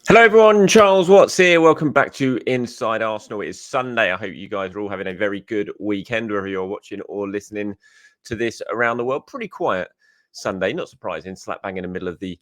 Hello, everyone. Charles Watts here. Welcome back to Inside Arsenal. It is Sunday. I hope you guys are all having a very good weekend, wherever you're watching or listening to this around the world. Pretty quiet Sunday, not surprising. Slap bang in the middle of the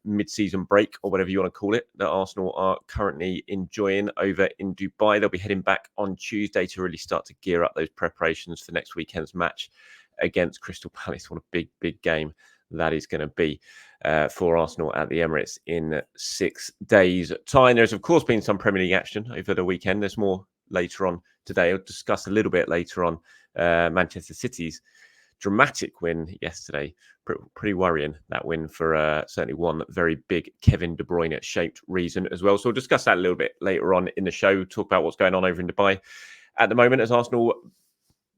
mid-season break, or whatever you want to call it, that Arsenal are currently enjoying over in Dubai. They'll be heading back on Tuesday to really start to gear up those preparations for next weekend's match against Crystal Palace. What a big, big game that is going to be for Arsenal at the Emirates in 6 days' time. There's, of course, been some Premier League action over the weekend. There's more later on today. I'll discuss a little bit later on Manchester City's dramatic win yesterday. Pretty worrying, that win, for certainly one very big Kevin De Bruyne shaped reason as well. So we'll discuss that a little bit later on in the show, talk about what's going on over in Dubai at the moment as Arsenal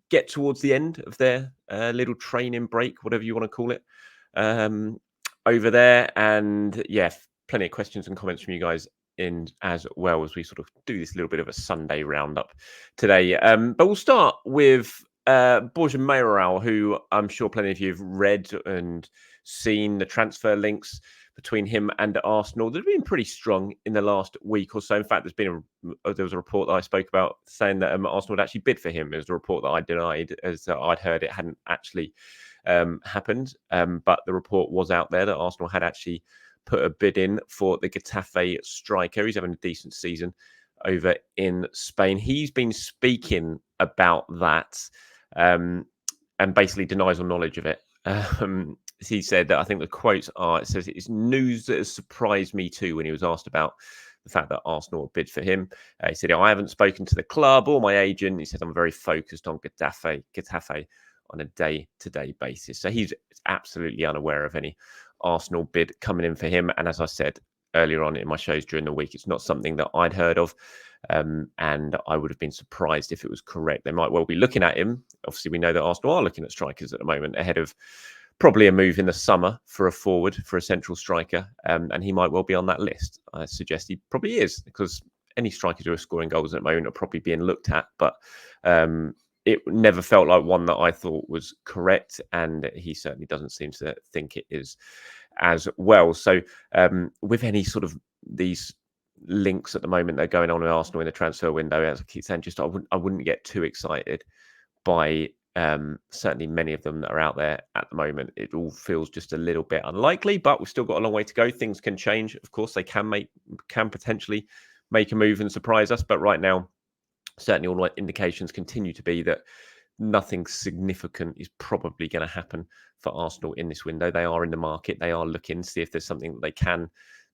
get towards the end of their little training break, whatever you want to call it, over there. And yeah, plenty of questions and comments from you guys in as well as we sort of do this little bit of a Sunday roundup today. But we'll start with Borja Mayoral, who I'm sure plenty of you have read and seen the transfer links between him and Arsenal. They've been pretty strong in the last week or so. In fact, there was a report that I spoke about saying that Arsenal had actually bid for him. It was a report that I denied, as I'd heard it hadn't actually happened. But the report was out there that Arsenal had actually put a bid in for the Getafe striker. He's having a decent season over in Spain. He's been speaking about that and basically denies all knowledge of it. He said that, I think the quotes are, it says, "It's news that has surprised me too," when he was asked about the fact that Arsenal bid for him. He said, "I haven't spoken to the club or my agent." He said, "I'm very focused on Getafe on a day-to-day basis." So he's absolutely unaware of any Arsenal bid coming in for him. And as I said earlier on in my shows during the week, it's not something that I'd heard of. And I would have been surprised if it was correct. They might well be looking at him. Obviously, we know that Arsenal are looking at strikers at the moment ahead of probably a move in the summer for a forward, for a central striker. And he might well be on that list. I suggest he probably is, because any strikers who are scoring goals at the moment are probably being looked at. But it never felt like one that I thought was correct. And he certainly doesn't seem to think it is as well. So with any sort of these links at the moment that are going on with Arsenal in the transfer window, as I keep saying, just I wouldn't get too excited by certainly many of them that are out there at the moment. It all feels just a little bit unlikely, but we've still got a long way to go. Things can change. Of course, they can potentially make a move and surprise us. But right now, certainly all indications continue to be that nothing significant is probably going to happen for Arsenal in this window. They are in the market. They are looking to see if there's something that they can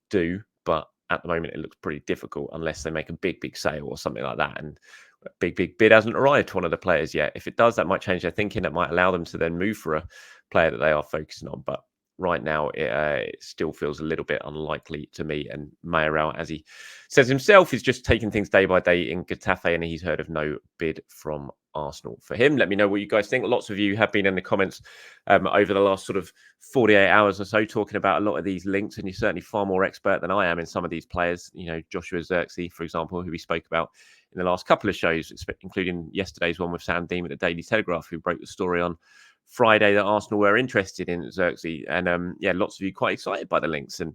do. But at the moment, it looks pretty difficult unless they make a big, big sale or something like that. And a big, big bid hasn't arrived to one of the players yet. If it does, that might change their thinking. That might allow them to then move for a player that they are focusing on. But right now, it still feels a little bit unlikely to me. And Mayoral, as he says himself, is just taking things day by day in Getafe, and he's heard of no bid from Arsenal for him. Let me know what you guys think. Lots of you have been in the comments over the last sort of 48 hours or so talking about a lot of these links, and you're certainly far more expert than I am in some of these players. You know, Joshua Zirkzee, for example, who we spoke about in the last couple of shows, including yesterday's one with Sam Dean at the Daily Telegraph, who broke the story on Friday that Arsenal were interested in Zirkzee. And yeah, lots of you quite excited by the links, and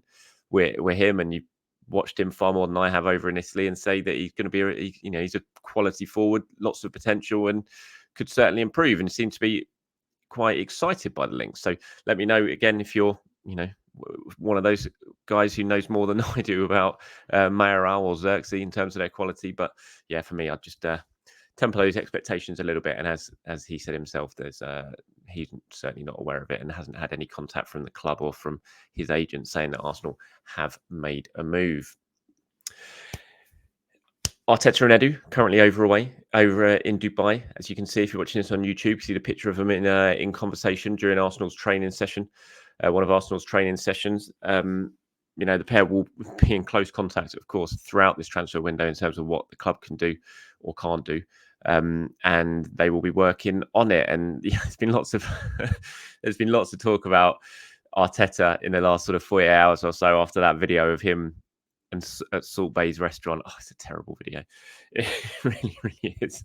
we're him, and you watched him far more than I have over in Italy, and say that he's going to be, he's a quality forward, lots of potential, and could certainly improve, and seem to be quite excited by the links. So let me know again if you're, one of those guys who knows more than I do about Mayoral or Zirkzee in terms of their quality. But yeah, for me, I'd just temper those expectations a little bit. And as he said himself, he's certainly not aware of it and hasn't had any contact from the club or from his agent saying that Arsenal have made a move. Arteta and Edu currently over in Dubai. As you can see, if you're watching this on YouTube, you see the picture of them in conversation during Arsenal's training session, one of Arsenal's training sessions. The pair will be in close contact, of course, throughout this transfer window in terms of what the club can do or can't do. And they will be working on it. And yeah, there's been lots of talk about Arteta in the last sort of 48 hours or so after that video of him and at Salt Bay's restaurant. Oh, it's a terrible video. It really, really is.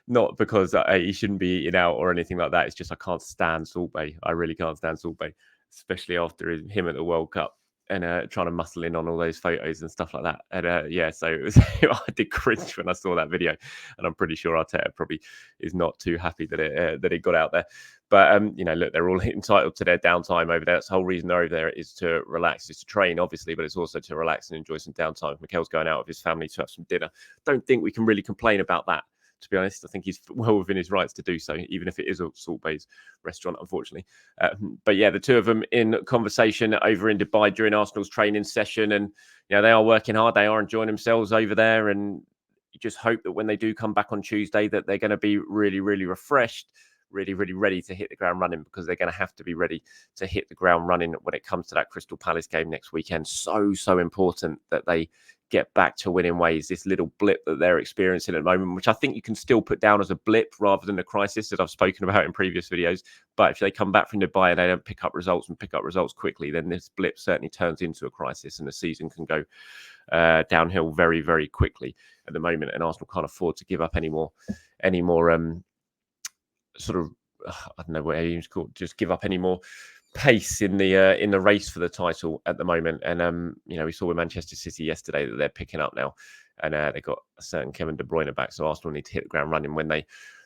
Not because he shouldn't be eating out or anything like that. It's just I can't stand Salt Bay. I really can't stand Salt Bay, especially after him at the World Cup. trying to muscle in on all those photos and stuff like that. And yeah, so it was, I did cringe when I saw that video, and I'm pretty sure Arteta probably is not too happy that it got out there. But look, they're all entitled to their downtime over there. That's the whole reason they're over there, is to relax, is to train, obviously, but it's also to relax and enjoy some downtime. Mikel's going out with his family to have some dinner. Don't think we can really complain about that, to be honest. I think he's well within his rights to do so, even if it is a Salt Bay's restaurant, unfortunately. But yeah, the two of them in conversation over in Dubai during Arsenal's training session, and they are working hard. They are enjoying themselves over there, and you just hope that when they do come back on Tuesday, that they're going to be really, really refreshed, really, really ready to hit the ground running, because they're going to have to be ready to hit the ground running when it comes to that Crystal Palace game next weekend. So important that they get back to winning ways. This little blip that they're experiencing at the moment, which I think you can still put down as a blip rather than a crisis, that I've spoken about in previous videos. But if they come back from Dubai and they don't pick up results quickly, then this blip certainly turns into a crisis, and the season can go downhill very, very quickly at the moment. And Arsenal can't afford to give up any more sort of, I don't know what it's called, just give up any more pace in the race for the title at the moment. And we saw with Manchester City yesterday that they're picking up now, and they got a certain Kevin De Bruyne back, so Arsenal need to hit the ground running when they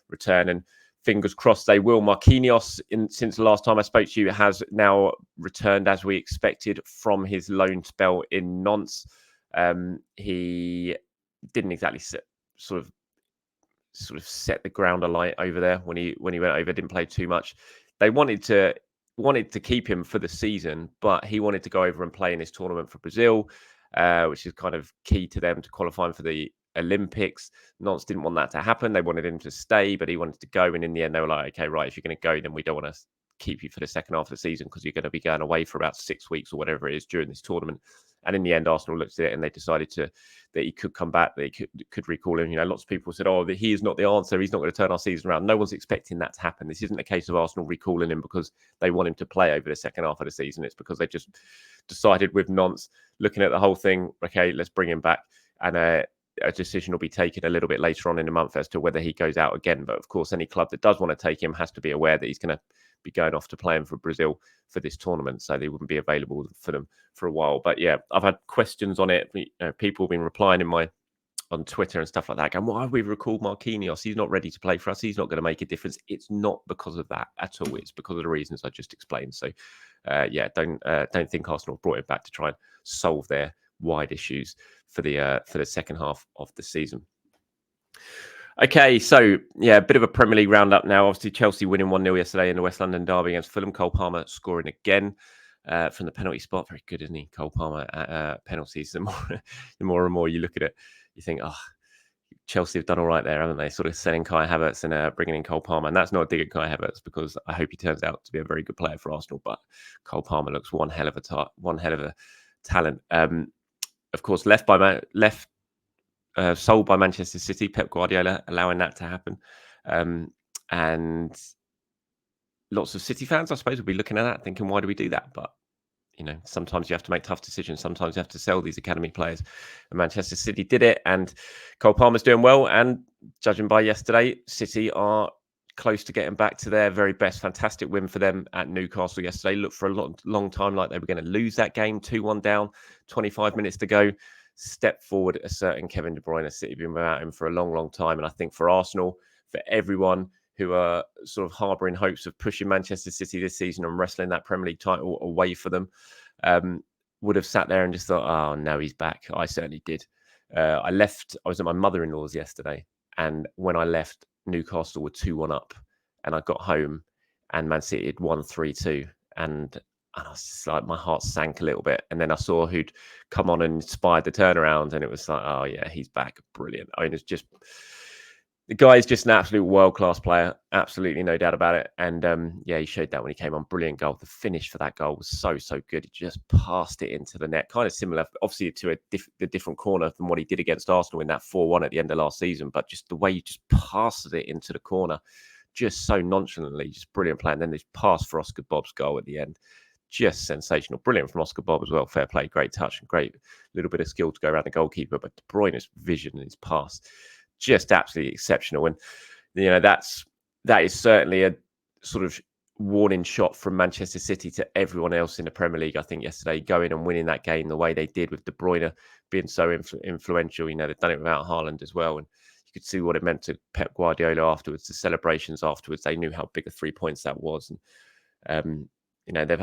return, and fingers crossed they will. Marquinhos, since the last time I spoke to you, has now returned as we expected from his loan spell in Nantes. He didn't exactly sort of set the ground alight over there when he went over. Didn't play too much. They wanted to keep him for the season, but he wanted to go over and play in this tournament for Brazil, which is kind of key to them to qualifying for the Olympics. Nantes didn't want that to happen. They wanted him to stay, but he wanted to go. And in the end, they were like, okay, right, if you're going to go, then we don't want to keep you for the second half of the season, because you're going to be going away for about 6 weeks or whatever it is during this tournament. And in the end, Arsenal looked at it and they decided that he could come back, that he could recall him. Lots of people said, oh, he is not the answer. He's not going to turn our season around. No one's expecting that to happen. This isn't a case of Arsenal recalling him because they want him to play over the second half of the season. It's because they just decided with Nantes, looking at the whole thing, okay, let's bring him back. And a decision will be taken a little bit later on in the month as to whether he goes out again. But of course, any club that does want to take him has to be aware that he's going to be going off to playing for Brazil for this tournament, so they wouldn't be available for them for a while. But yeah, I've had questions on it. People have been replying on Twitter and stuff like that, going, why have we recalled Marquinhos? He's not ready to play for us. He's not going to make a difference. It's not because of that at all. It's because of the reasons I just explained. So don't think Arsenal brought it back to try and solve their wide issues for the second half of the season. Okay, so yeah, a bit of a Premier League roundup now. Obviously, Chelsea winning 1-0 yesterday in the West London derby against Fulham. Cole Palmer scoring again from the penalty spot. Very good, isn't he, Cole Palmer at penalties? The more and more you look at it, you think, oh, Chelsea have done all right there, haven't they? Sort of selling Kai Havertz and bringing in Cole Palmer. And that's not a dig at Kai Havertz, because I hope he turns out to be a very good player for Arsenal. But Cole Palmer looks one hell of a talent. Of course, sold by Manchester City, Pep Guardiola allowing that to happen. And lots of City fans, I suppose, will be looking at that thinking, why do we do that? But, sometimes you have to make tough decisions. Sometimes you have to sell these academy players. And Manchester City did it, and Cole Palmer's doing well. And judging by yesterday, City are close to getting back to their very best. Fantastic win for them at Newcastle yesterday. Looked for a long time like they were going to lose that game. 2-1 down, 25 minutes to go. Step forward a certain Kevin De Bruyne. City have been without him for a long time. And I think for Arsenal, for everyone who are sort of harbouring hopes of pushing Manchester City this season and wrestling that Premier League title away for them, would have sat there and just thought, oh, no, he's back. I certainly did. I was at my mother-in-law's yesterday, and when I left, Newcastle were 2-1 up, and I got home and Man City had won 3-2, and I was just like, my heart sank a little bit. And then I saw who'd come on and inspired the turnaround, and it was like, oh yeah, he's back. Brilliant. I mean, the guy is just an absolute world-class player. Absolutely no doubt about it. And he showed that when he came on. Brilliant goal. The finish for that goal was so good. He just passed it into the net. Kind of similar, obviously, to the different corner than what he did against Arsenal in that 4-1 at the end of last season. But just the way he just passed it into the corner, just so nonchalantly, just brilliant play. And then this pass for Oscar Bobb's goal at the end, just sensational. Brilliant from Oscar Bobb as well. Fair play, great touch, and great little bit of skill to go around the goalkeeper. But De Bruyne's vision and his pass, just absolutely exceptional. And that is certainly a sort of warning shot from Manchester City to everyone else in the Premier League, I think, yesterday, going and winning that game the way they did with De Bruyne being so influential. You know, they've done it without Haaland as well. And you could see what it meant to Pep Guardiola afterwards, the celebrations afterwards. They knew how big a 3 points that was. And, you know, they've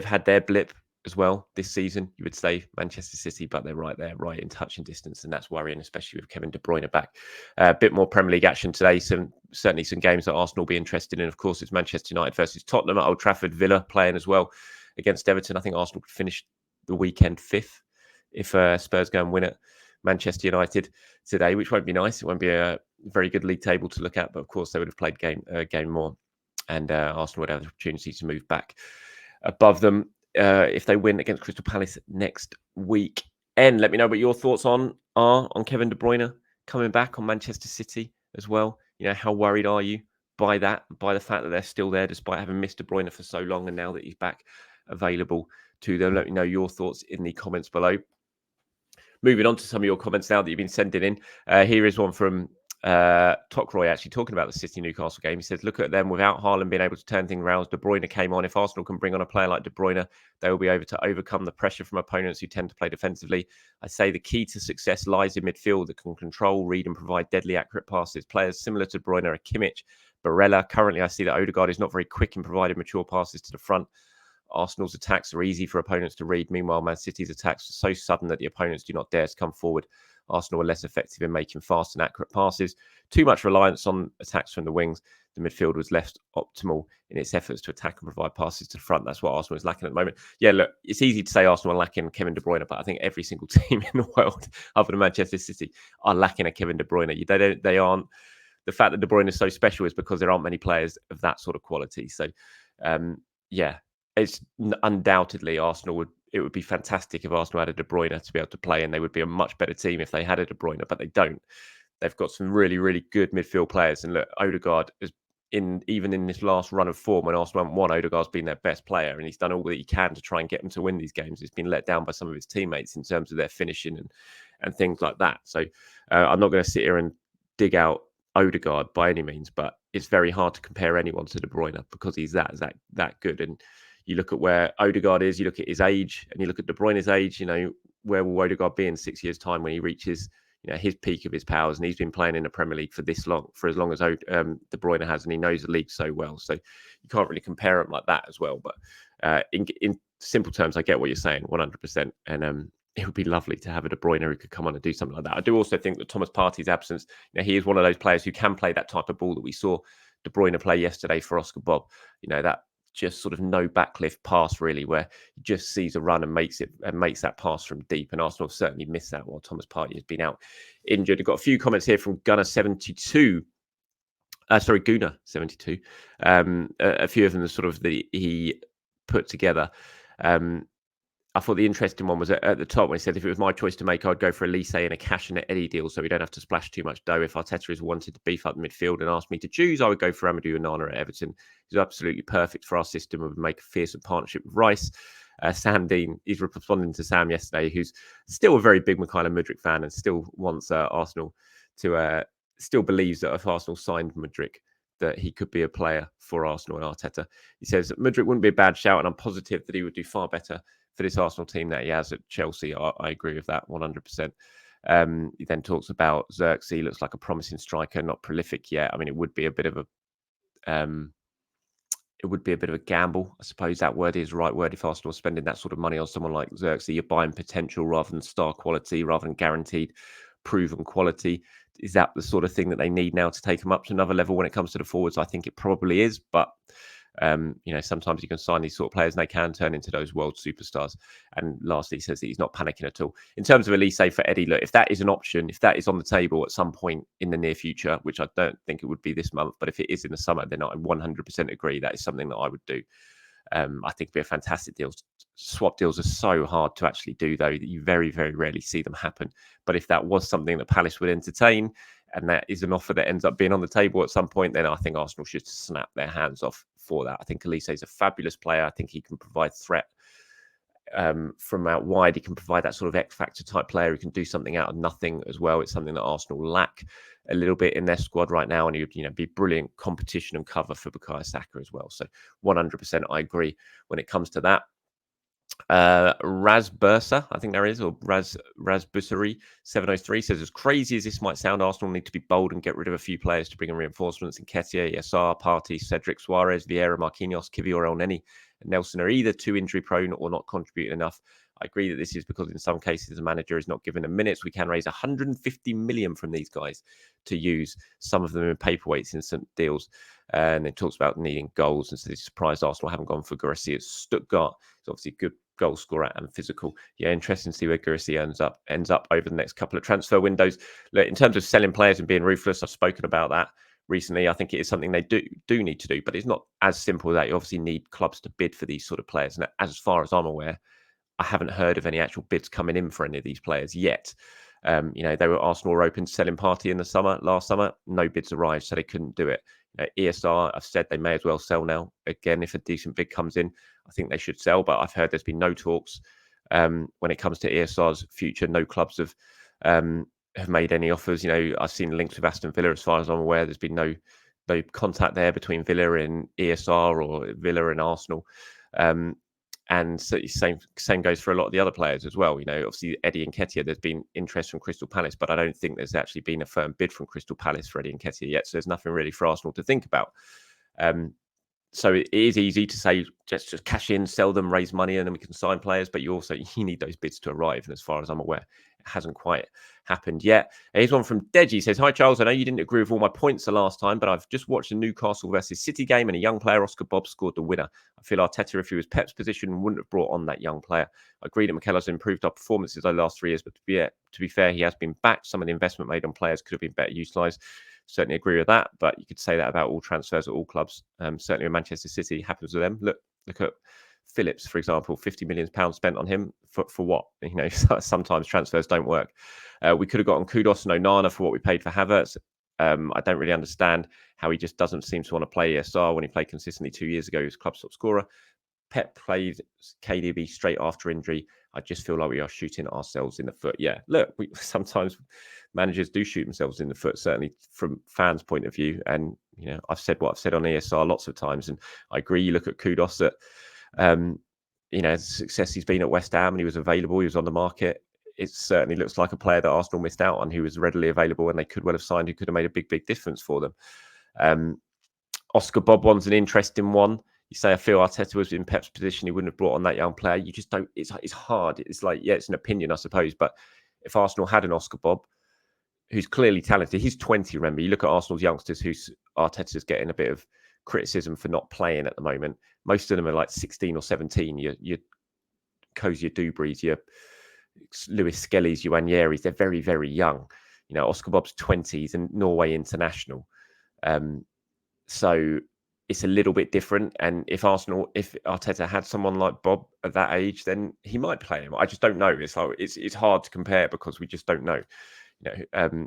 had their blip as well this season, you would say, Manchester City, but they're right there, right in touching distance, and that's worrying, especially with Kevin De Bruyne back. A bit more Premier League action today, certainly some games that Arsenal will be interested in. Of course, it's Manchester United versus Tottenham at Old Trafford, Villa playing as well against Everton. I think Arsenal could finish the weekend 5th if Spurs go and win at Manchester United today, which won't be nice. It won't be a very good league table to look at, but of course they would have played game more, and Arsenal would have the opportunity to move back above them if they win against Crystal Palace next week. And let me know what your thoughts are on Kevin De Bruyne coming back, on Manchester City as well. You know, how worried are you by that, by the fact that they're still there despite having missed De Bruyne for so long, and now that he's back available to them? Let me know your thoughts in the comments below. Moving on to some of your comments now that you've been sending in. Here is one from Tokroy, actually talking about the City-Newcastle game. He says, look at them without Haaland being able to turn things around. De Bruyne came on. If Arsenal can bring on a player like De Bruyne, they will be able to overcome the pressure from opponents who tend to play defensively. I say the key to success lies in midfield that can control, read and provide deadly accurate passes. Players similar to De Bruyne are Kimmich, Barella. Currently, I see that Odegaard is not very quick in providing mature passes to the front. Arsenal's attacks are easy for opponents to read. Meanwhile, Man City's attacks are so sudden that the opponents do not dare to come forward. Arsenal are less effective in making fast and accurate passes. Too much reliance on attacks from the wings. The midfield was less optimal in its efforts to attack and provide passes to the front. That's what Arsenal is lacking at the moment. Yeah, look, it's easy to say Arsenal are lacking Kevin De Bruyne, but I think every single team in the world, other than Manchester City, are lacking a Kevin De Bruyne. They aren't. The fact that De Bruyne is so special is because there aren't many players of that sort of quality. So, yeah. It's undoubtedly it would be fantastic if Arsenal had a De Bruyne to be able to play, and they would be a much better team if they had a De Bruyne, but they don't. They've got some really, really good midfield players. And look, Odegaard is even in this last run of form when Arsenal haven't won, Odegaard's been their best player, and he's done all that he can to try and get them to win these games. He's been let down by some of his teammates in terms of their finishing and things like that. So I'm not going to sit here and dig out Odegaard by any means, but it's very hard to compare anyone to De Bruyne because he's that good. And you look at where Odegaard is, you look at his age, and you look at De Bruyne's age. You know, where will Odegaard be in 6 years' time when he reaches, you know, his peak of his powers? And he's been playing in the Premier League for as long as De Bruyne has, and he knows the league so well. So you can't really compare him like that as well. But in simple terms, I get what you're saying, 100%. And it would be lovely to have a De Bruyne who could come on and do something like that. I do also think that Thomas Partey's absence, you know, he is one of those players who can play that type of ball that we saw De Bruyne play yesterday for Oscar Bob. You know, that just sort of no backlift pass really, where he just sees a run and makes that pass from deep. And Arsenal have certainly missed that while Thomas Partey has been out injured. I've got a few comments here from Gunner72. Gunner72. A few of them are sort of he put together. I thought the interesting one was at the top when he said, if it was my choice to make, I'd go for Elise and a cash and Eddie deal so we don't have to splash too much dough. If Arteta is wanted to beef up the midfield and asked me to choose, I would go for Amadou Onana at Everton. He's absolutely perfect for our system and would make a fearsome partnership with Rice. Sam Dean, he's responding to Sam yesterday, who's still a very big Mikhailo Mudryk fan and still wants Arsenal to, still believes that if Arsenal signed Mudryk, that he could be a player for Arsenal and Arteta. He says Mudryk wouldn't be a bad shout, and I'm positive that he would do far better for this Arsenal team that he has at Chelsea. I agree with that 100%. He then talks about Xerxes, looks like a promising striker, not prolific yet. I mean, it would be a bit of a gamble. I suppose that word is the right word. If Arsenal are spending that sort of money on someone like Xerxes, you're buying potential rather than star quality, rather than guaranteed proven quality. Is that the sort of thing that they need now to take them up to another level when it comes to the forwards? I think it probably is, but you know, sometimes you can sign these sort of players and they can turn into those world superstars. And lastly, he says that he's not panicking at all. In terms of Elise for Eddie, look, if that is an option, if that is on the table at some point in the near future, which I don't think it would be this month, but if it is in the summer, then I 100% agree that is something that I would do. I think it'd be a fantastic deal. Swap deals are so hard to actually do, though, that you very, very rarely see them happen. But if that was something that Palace would entertain, and that is an offer that ends up being on the table at some point, then I think Arsenal should snap their hands off for that. I think Elise is a fabulous player. I think he can provide threat from out wide. He can provide that sort of X factor type player who can do something out of nothing as well. It's something that Arsenal lack a little bit in their squad right now, and he would be brilliant competition and cover for Bukayo Saka as well. So 100% I agree when it comes to that. Raz Bursa, I think there is, or Raz Busari 703 says, as crazy as this might sound, Arsenal need to be bold and get rid of a few players to bring in reinforcements. In Nketiah, Yassar, Partey, Cedric Suarez, Vieira, Marquinhos, Kivior, El Neni, and Nelson are either too injury prone or not contributing enough. I agree that this is because in some cases the manager is not given them minutes. We can raise 150 million from these guys to use, some of them in paperweights in some deals. And it talks about needing goals, and so he's surprised Arsenal haven't gone for Guirassy at Stuttgart. It's obviously good goal scorer and physical. Yeah, interesting to see where Guirassy ends up over the next couple of transfer windows. Look, in terms of selling players and being ruthless, I've spoken about that recently. I think it is something they do need to do, but it's not as simple as that. You obviously need clubs to bid for these sort of players, and as far as I'm aware, I haven't heard of any actual bids coming in for any of these players yet. They were Arsenal were open to selling Partey in the last summer. No bids arrived, so they couldn't do it. ESR, I've said they may as well sell now. Again, if a decent bid comes in, I think they should sell. But I've heard there's been no talks when it comes to ESR's future. No clubs have made any offers. I've seen links with Aston Villa. As far as I'm aware, there's been no contact there between Villa and ESR or Villa and Arsenal. And so same goes for a lot of the other players as well. Obviously Eddie Nketiah, there's been interest from Crystal Palace, but I don't think there's actually been a firm bid from Crystal Palace for Eddie Nketiah yet. So there's nothing really for Arsenal to think about. So it is easy to say just cash in, sell them, raise money, and then we can sign players. But you need those bids to arrive. And as far as I'm aware, it hasn't quite happened yet. Here's one from Deji. He says, "Hi Charles, I know you didn't agree with all my points the last time, but I've just watched the Newcastle versus City game, and a young player, Oscar Bob, scored the winner. I feel Arteta, if he was Pep's position, wouldn't have brought on that young player. I agree that McKellar's improved our performances over the last 3 years, but to be fair, he has been backed. Some of the investment made on players could have been better utilised. Certainly agree with that, but you could say that about all transfers at all clubs. Certainly with Manchester City, happens with them. Look at Phillips, for example, £50 million spent on him for what? Sometimes transfers don't work. We could have gotten Kudos and Onana for what we paid for Havertz. I don't really understand how he just doesn't seem to want to play ESR when he played consistently 2 years ago. He was club top scorer. Pep played KDB straight after injury. I just feel like we are shooting ourselves in the foot. Yeah, look, sometimes managers do shoot themselves in the foot, certainly from fans' point of view. And, I've said what I've said on ESR lots of times. And I agree. You look at Kudos that, the success he's been at West Ham, and he was available. He was on the market. It certainly looks like a player that Arsenal missed out on, who was readily available and they could well have signed, who could have made a big, big difference for them. Oscar Bob one's an interesting one. You say, I feel Arteta was in Pep's position, he wouldn't have brought on that young player. You just don't, it's hard. It's like, yeah, it's an opinion, I suppose. But if Arsenal had an Oscar Bob, who's clearly talented, he's 20, remember. You look at Arsenal's youngsters, who's Arteta's getting a bit of criticism for not playing at the moment. Most of them are like 16 or 17. Your Cozier Dubrys, your Lewis Skelly's, your Anieris, they're very, very young. Oscar Bob's 20, he's a Norway international. So it's a little bit different. And if Arteta had someone like Bob at that age, then he might play him. I just don't know. It's hard to compare because we just don't know.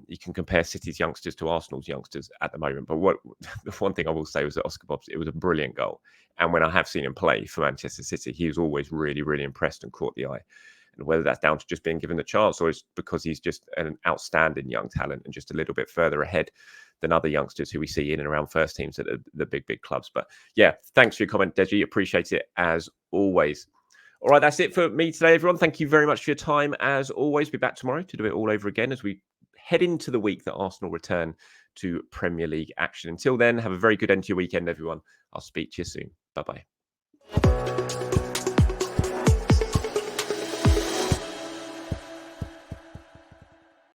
You can compare City's youngsters to Arsenal's youngsters at the moment. But the one thing I will say was that Oscar Bob, it was a brilliant goal. And when I have seen him play for Manchester City, he was always really, really impressed and caught the eye. And whether that's down to just being given the chance or it's because he's just an outstanding young talent and just a little bit further ahead than other youngsters who we see in and around first teams at the big, big clubs. But yeah, thanks for your comment, Deji. Appreciate it as always. All right, that's it for me today, everyone. Thank you very much for your time. As always, be back tomorrow to do it all over again as we head into the week that Arsenal return to Premier League action. Until then, have a very good end to your weekend, everyone. I'll speak to you soon. Bye-bye.